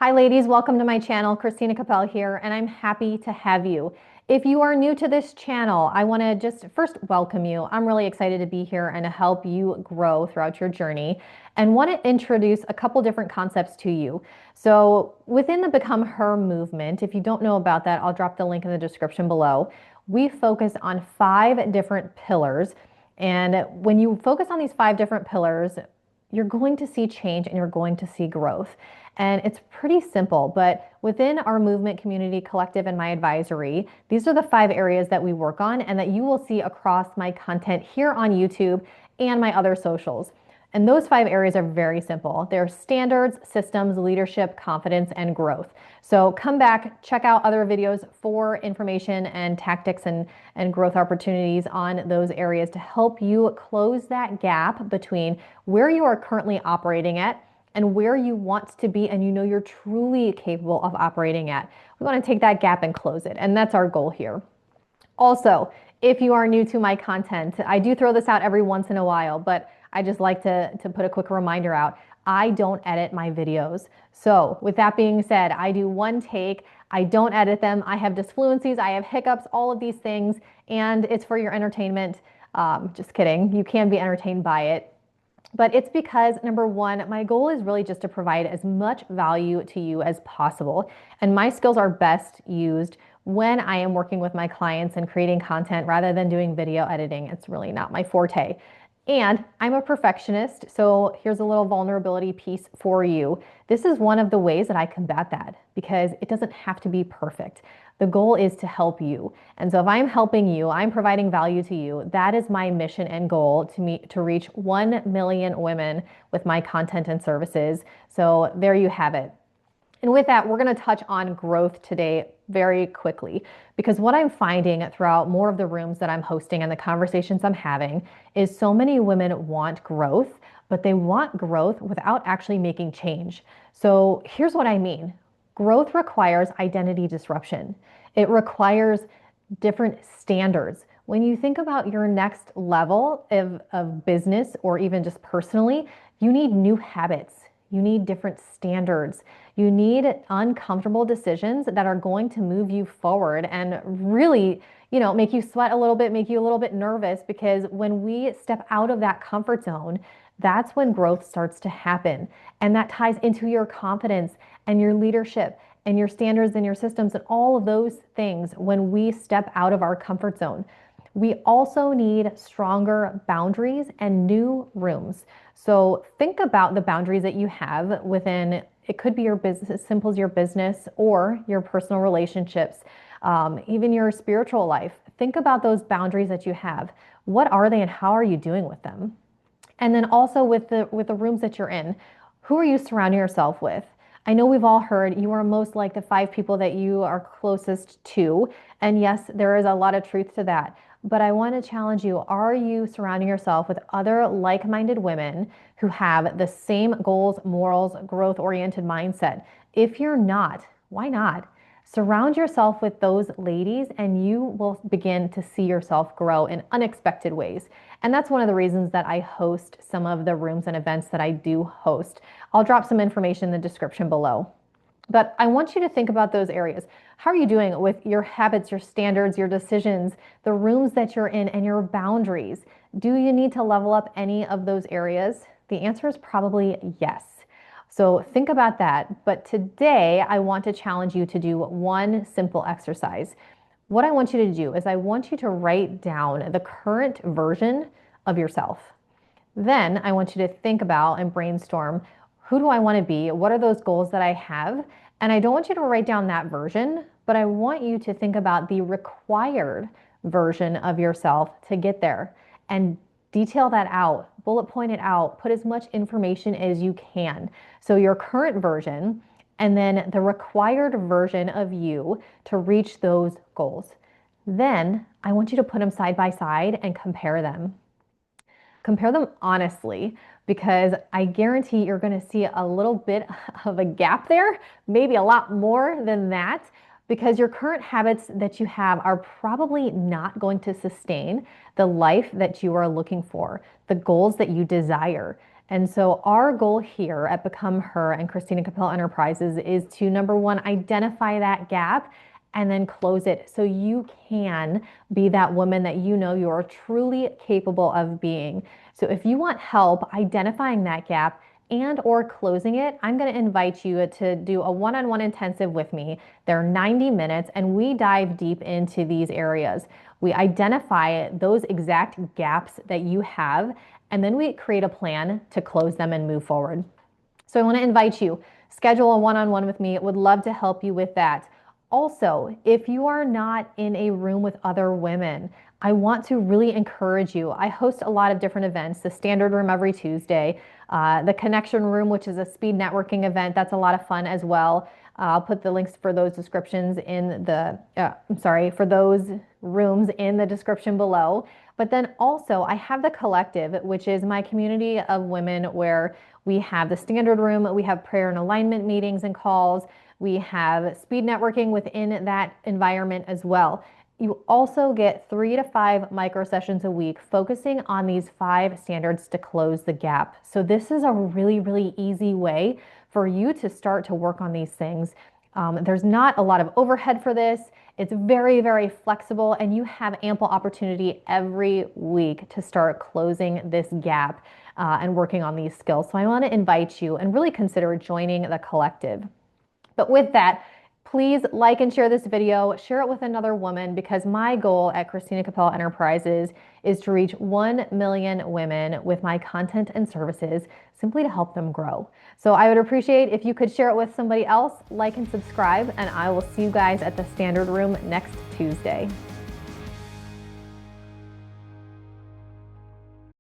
Hi ladies, welcome to my channel. Christina Cappell here, and I'm happy to have you. If you are new to this channel, I want to just first welcome you. I'm really excited to be here and to help you grow throughout your journey and want to introduce a couple different concepts to you. So within the Become Her movement, if you don't know about that, I'll drop the link in the description below. We focus on 5 different pillars. And when you focus on these 5 different pillars, you're going to see change and you're going to see growth. And it's pretty simple, but within our movement community collective and my advisory, these are the 5 areas that we work on and that you will see across my content here on YouTube and my other socials. And those 5 areas are very simple. They're standards, systems, leadership, confidence, and growth. So come back, check out other videos for information and tactics and growth opportunities on those areas to help you close that gap between where you are currently operating at and where you want to be and you know you're truly capable of operating at. We want to take that gap and close it. And that's our goal here. Also, if you are new to my content, I do throw this out every once in a while, but I just like to put a quick reminder out. I don't edit my videos. So with that being said, I do one take. I don't edit them. I have disfluencies, I have hiccups, all of these things, and it's for your entertainment. Just kidding. You can be entertained by it. But it's because, number one, my goal is really just to provide as much value to you as possible. And my skills are best used when I am working with my clients and creating content rather than doing video editing. It's really not my forte. And I'm a perfectionist, so here's a little vulnerability piece for you. This is one of the ways that I combat that because it doesn't have to be perfect. The goal is to help you. And so if I'm helping you, I'm providing value to you. That is my mission and goal to reach 1 million women with my content and services. So there you have it. And with that, we're going to touch on growth today very quickly because what I'm finding throughout more of the rooms that I'm hosting and the conversations I'm having is so many women want growth, but they want growth without actually making change. So here's what I mean. Growth requires identity disruption. It requires different standards. When you think about your next level of business or even just personally, you need new habits. You need different standards. You need uncomfortable decisions that are going to move you forward and really, make you sweat a little bit, make you a little bit nervous because when we step out of that comfort zone, that's when growth starts to happen. And that ties into your confidence and your leadership and your standards and your systems and all of those things when we step out of our comfort zone. We also need stronger boundaries and new rooms. So think about the boundaries that you have within, it could be your business, as simple as your business or your personal relationships, even your spiritual life. Think about those boundaries that you have. What are they and how are you doing with them? And then also with the rooms that you're in, who are you surrounding yourself with? I know we've all heard you are most like the 5 people that you are closest to. And yes, there is a lot of truth to that. But I want to challenge you, are you surrounding yourself with other like-minded women who have the same goals, morals, growth-oriented mindset? If you're not, why not? Surround yourself with those ladies and you will begin to see yourself grow in unexpected ways. And that's one of the reasons that I host some of the rooms and events that I do host. I'll drop some information in the description below. But I want you to think about those areas. How are you doing with your habits, your standards, your decisions, the rooms that you're in, and your boundaries? Do you need to level up any of those areas? The answer is probably yes. So think about that. But today, I want to challenge you to do one simple exercise. What I want you to do is I want you to write down the current version of yourself. Then I want you to think about and brainstorm, who do I want to be? What are those goals that I have? And I don't want you to write down that version, but I want you to think about the required version of yourself to get there and detail that out, bullet point it out, put as much information as you can. So your current version and then the required version of you to reach those goals. Then I want you to put them side by side and compare them. Compare them honestly, because I guarantee you're going to see a little bit of a gap there, maybe a lot more than that, because your current habits that you have are probably not going to sustain the life that you are looking for, the goals that you desire. And so our goal here at Become Her and Christina Cappell Enterprises is to, number one, identify that gap and then close it so you can be that woman that you know you're truly capable of being. So if you want help identifying that gap and or closing it, I'm going to invite you to do a one-on-one intensive with me. They're 90 minutes and we dive deep into these areas. We identify those exact gaps that you have, and then we create a plan to close them and move forward. So I want to invite you, schedule a one-on-one with me. Would love to help you with that. Also, if you are not in a room with other women, I want to really encourage you. I host a lot of different events, the Standard Room every Tuesday, the Connection Room, which is a speed networking event. That's a lot of fun as well. I'll put the links for those descriptions in the, for those rooms in the description below. But then also I have the Collective, which is my community of women where we have the Standard Room, we have prayer and alignment meetings and calls, we have speed networking within that environment as well. You also get 3 to 5 micro sessions a week focusing on these 5 standards to close the gap. So this is a really, really easy way for you to start to work on these things. There's not a lot of overhead for this. It's very, very flexible, and you have ample opportunity every week to start closing this gap and working on these skills. So I want to invite you and really consider joining the Collective. But with that, please like and share this video, share it with another woman, because my goal at Christina Cappell Enterprises is to reach 1 million women with my content and services simply to help them grow. So I would appreciate if you could share it with somebody else, like and subscribe, and I will see you guys at the Standard Room next Tuesday.